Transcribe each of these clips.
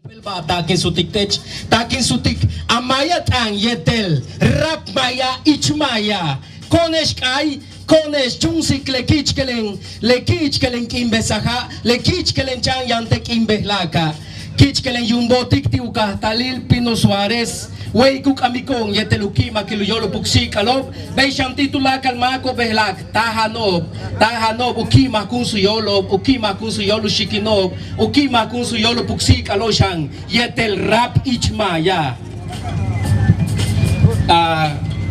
Takin sutik amaya tang yetel rap maya ichmaya konesh kai konesh chungsik lekich kelen kimbesaha lekich kelen chang yantek imbehlaka kich kelen yumbotik tiuka talil Pino Suarez Weikuk amikong yeteluki makiluyolo puksik alob beisham titula kalmako behlak tahanob ukima kunsuyolo shikinob ukima kunsuyolo puksik aloshang yetel rap ichmaya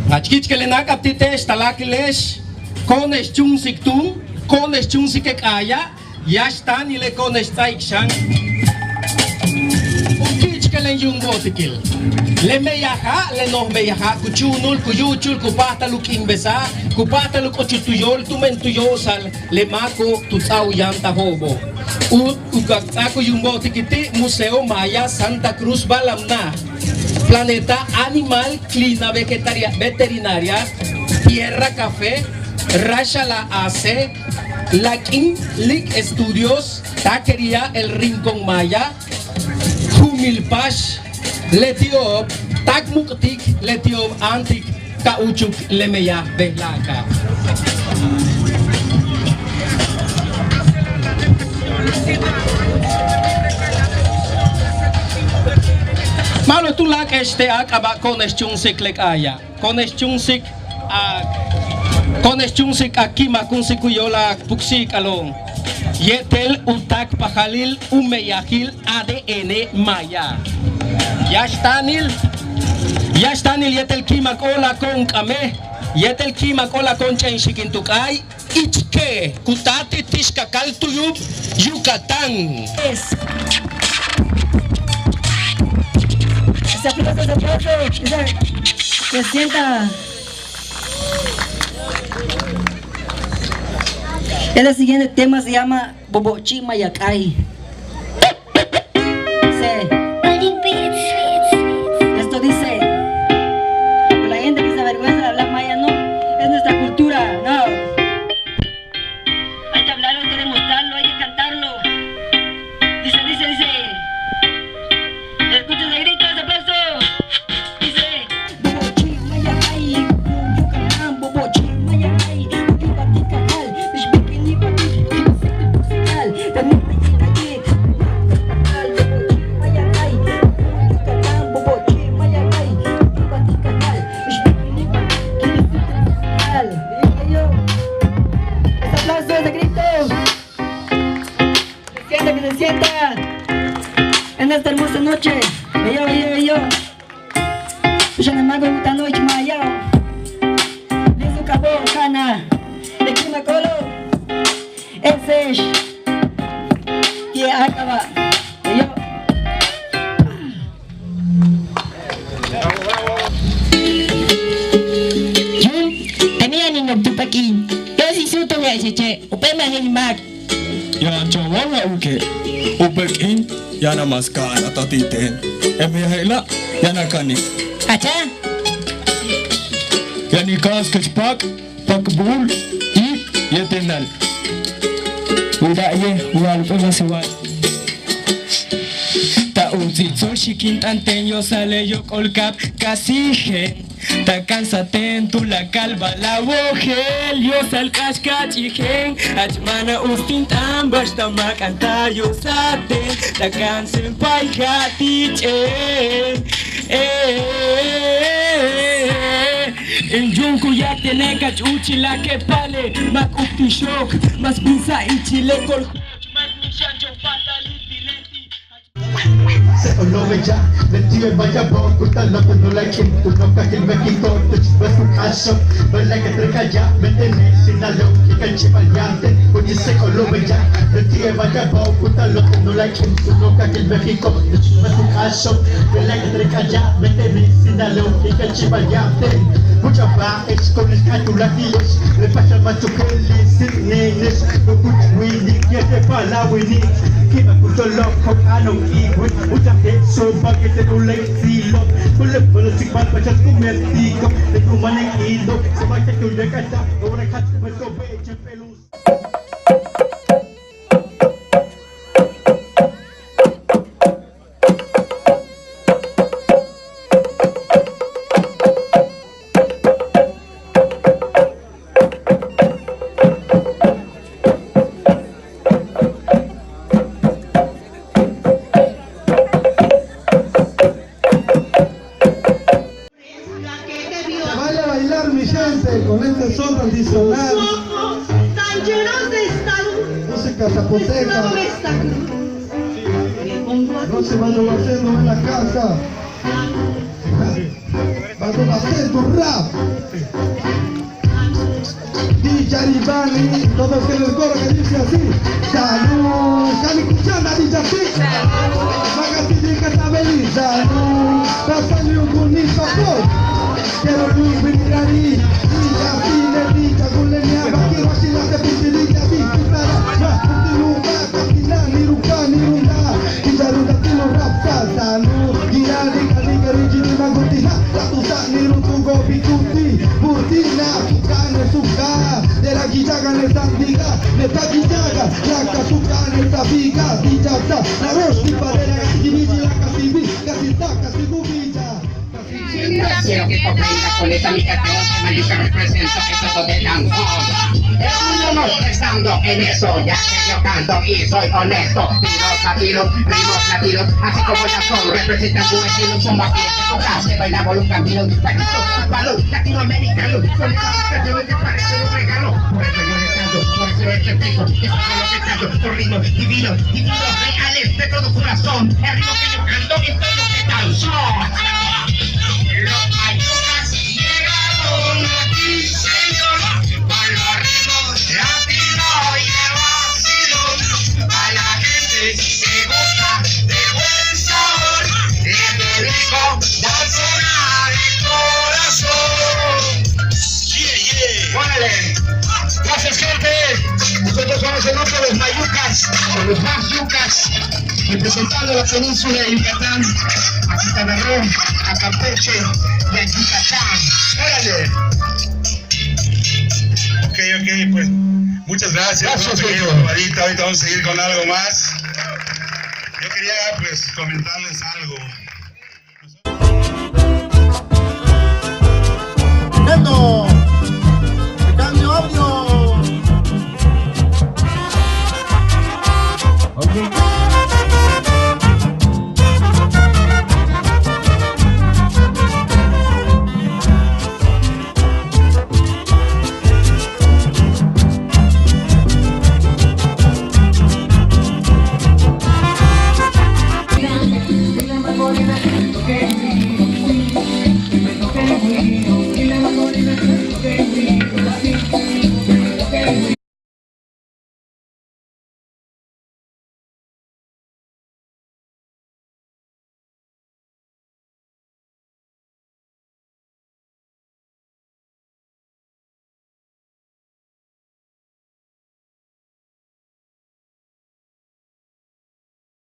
ngachkich kelenak aptitesh talakilesh konesh chungsik tung konesh chungsik ekaya yashtan ile konesh taikshang kelen yung botikil le meyaha le no meyaha kuchunul kuyuchul kupataluk imbesa kupataluk ochutuyol tumentuyosal le mako tutsau yanta hobo ukakako yung botikiti Museo Maya Santa Cruz Balamna Planeta Animal Clina Veterinaria Tierra Café Rasha la AC Lakin Lick Studios Taquería El Rincón Maya Humilpash, Letiob, Takmuktik, Letiob Antik, Kauchuk, Lemeya, Behlaka. Malo tulak akaba kones chungsik lek aya. Kones chungsik akima kunsikuyola puksik along. Yetel utak pajalil umeyakil ADN Maya. Yashtanil yetel kimak ola kon kame. Yetel kimak ola kon chensikintukai. Ichke kutati tishkakal tuyub Yucatán. Se sienta. El siguiente tema se llama Bobochi Mayacay. Esto dice, la gente que se avergüenza de hablar maya no, es nuestra cultura, no. Hay que hablarlo, hay que demostrarlo, hay que cantarlo. Dice. Escucha ese grito, ese aplauso. Dice, Bobochi Mayacay, Yucatán, Bobochi Mayacay, en esta hermosa noche, yo, Shanamago esta noche maya, Lizu Cabo, Cana, de Kimacolo, ese es, que acaba, yo. Tenía niño tupaquín, yo sí suto me eché, upema helimac. Ya chawawa uke upekin yana maskana tatiten emihela yana kani Acha yani kaskachpak pakbul I yetenal uda ye wal pema sewa ta uzi shikin tanteño sale yo colcap casije ta cansaten tu la calva la bojel yo sal cascachijen achmana ustin tan basta macanta yo saten ta cansen paijatiche en yunku ya tiene cachuchi la que pale makuti shock mas pisa y chile col Se oloveja, lettie vaya bokuta loco no like him, tu no kakil mekito, tu chibasu kaso, belaka trekaya, metene sinalo, kikanchi valiante, kuni se oloveja, lettie vaya bokuta loco no like him, tu no kakil mekito, tu chibasu kaso, belaka trekaya, metene sinalo, kikanchi valiante, mucha bajes con escatulatillos, le pasa machuqueles, sirnenes, no kuch winning, quiere pala winning, kiba kuto loco, ano iwi, so bakit ulay silo pula si palpachas kumertiko de kumaning ilo sa bakit ulay kata ora kat masobe chepelus de son tradicional, Ojos tan llenos de salud. música zapoteca. Mezclado esta cruz. Me pongo a No se van a hacer en la casa. Vamos a hacer tu rap. DJ Aribani, todos que les coro que dice así. Salud, Cali Cuchana dice así. Magatini Catabeli, salud. Pásale un bonito amor. Quiero luz venir ahí. Diga, pide, diga, guleniaba. Quiero así la de pintirilla, pintirara. Puntiluba, capina, niruka, nirunda. Kijarunda, tilo, rapsa, salud. Gira, diga, diga, rigini, magutina. Latusa, nirutungo, bikuti. Burtina, sukane, suka. De la guillaga, ne sandiga. Ne taquillaga, la casuca, ne tabiga. Dijaza, la rostipa de la gasigimiji, la casibi. Casita, casigubilla. Quiero que comprendas con esta mi canción que Mayuca representa el peso de danzón. El mundo no estando en eso, ya que yo canto y soy honesto. Tiros latinos, ritmos latinos, así como ya son, representan tu estilo. Como aquí en tu casa, bailamos los caminos, latinos, valor latinoamericano. Con estas canciones que parecen un regalo. Por eso yo les canto, por eso este pico, eso es lo que canto. Por ritmos divinos, reales de todo corazón. El ritmo que yo canto es todo lo que danzo. Los mayucas llegaron aquí, señor, con los ritmos latinos y el vacilón. A la gente que gusta de buen sabor, de este rico danzona de corazón. ¡Órale! Gracias, gente. Nosotros somos el grupo de los mayucas, o los más yucas, representando la península de Yucatán, a Quintana Roo, a Campeche y a Yucatán. ¡Órale! Ok, pues muchas gracias. Gracias, Vamos a seguir Pedro. probadita, ahorita vamos a seguir con algo más. Yo quería pues comentarles algo. Nando.